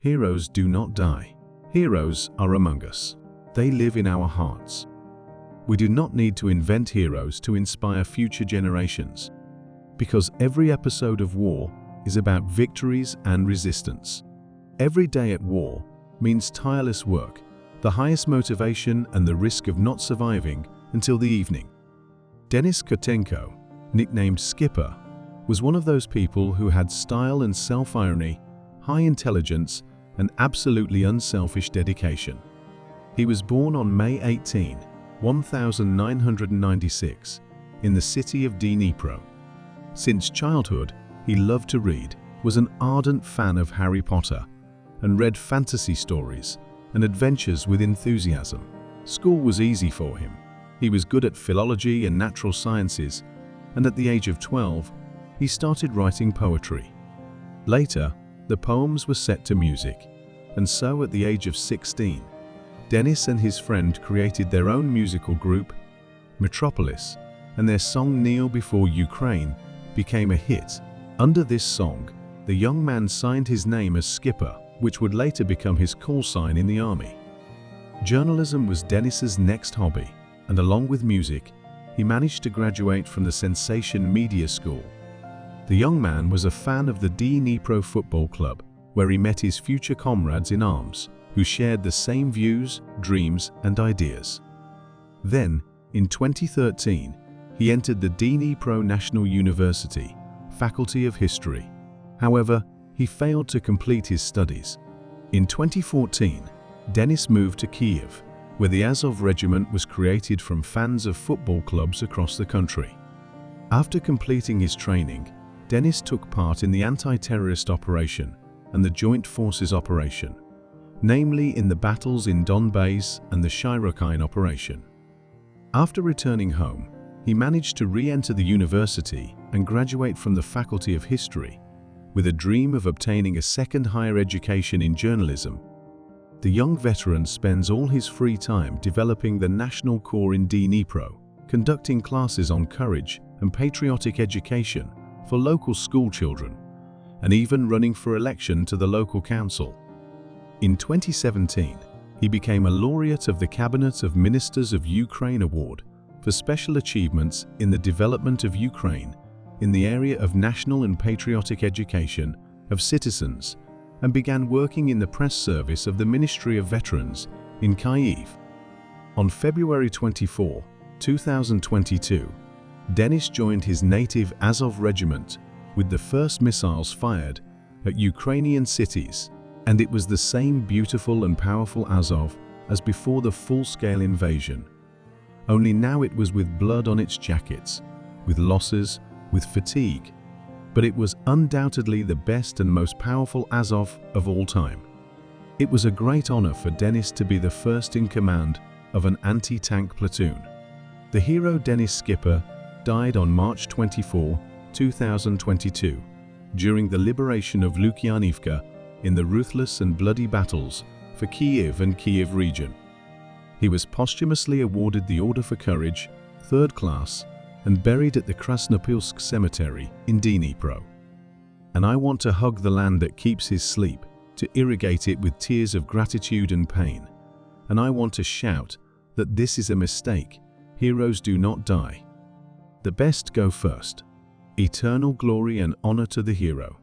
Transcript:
Heroes do not die. Heroes are among us. They live in our hearts. We do not need to invent heroes to inspire future generations, because every episode of war is about victories and resistance. Every day at war means tireless work, the highest motivation, and the risk of not surviving until the evening. Denis Kotenko, nicknamed Skipper, was one of those people who had style and self-irony, high intelligence, and absolutely unselfish dedication. He was born on May 18, 1996, in the city of Dnipro. Since childhood, he loved to read, was an ardent fan of Harry Potter, and read fantasy stories and adventures with enthusiasm. School was easy for him. He was good at philology and natural sciences, and at the age of 12, he started writing poetry. Later, the poems were set to music, and so at the age of 16, Denis and his friend created their own musical group, Metropolis, and their song Kneel Before Ukraine became a hit. Under this song, the young man signed his name as Skipper, which would later become his call sign in the army. Journalism was Denis's next hobby, and along with music, he managed to graduate from the Sensation Media School. The young man was a fan of the Dnipro football club, where he met his future comrades in arms, who shared the same views, dreams, and ideas. Then, in 2013, he entered the Dnipro National University, Faculty of History. However, he failed to complete his studies. In 2014, Denis moved to Kiev, where the Azov regiment was created from fans of football clubs across the country. After completing his training, Denis took part in the anti-terrorist operation and the Joint Forces operation, namely in the battles in Donbass and the Shirokine operation. After returning home, he managed to re-enter the university and graduate from the Faculty of History, with a dream of obtaining a second higher education in journalism. The young veteran spends all his free time developing the National Corps in Dnipro, conducting classes on courage and patriotic education for local school children, and even running for election to the local council. In 2017, he became a laureate of the Cabinet of Ministers of Ukraine Award for special achievements in the development of Ukraine in the area of national and patriotic education of citizens, and began working in the press service of the Ministry of Veterans in Kyiv. On February 24, 2022, Denis joined his native Azov regiment with the first missiles fired at Ukrainian cities, and it was the same beautiful and powerful Azov as before the full-scale invasion. Only now it was with blood on its jackets, with losses, with fatigue, but it was undoubtedly the best and most powerful Azov of all time. It was a great honor for Denis to be the first in command of an anti-tank platoon. The hero Denis Skipper died on March 24, 2022, during the liberation of Lukyanivka in the ruthless and bloody battles for Kyiv and Kyiv region. He was posthumously awarded the Order for Courage, 3rd class, and buried at the Krasnopilsk Cemetery in Dnipro. And I want to hug the land that keeps his sleep, to irrigate it with tears of gratitude and pain. And I want to shout that this is a mistake. Heroes do not die. The best go first. Eternal glory and honor to the hero.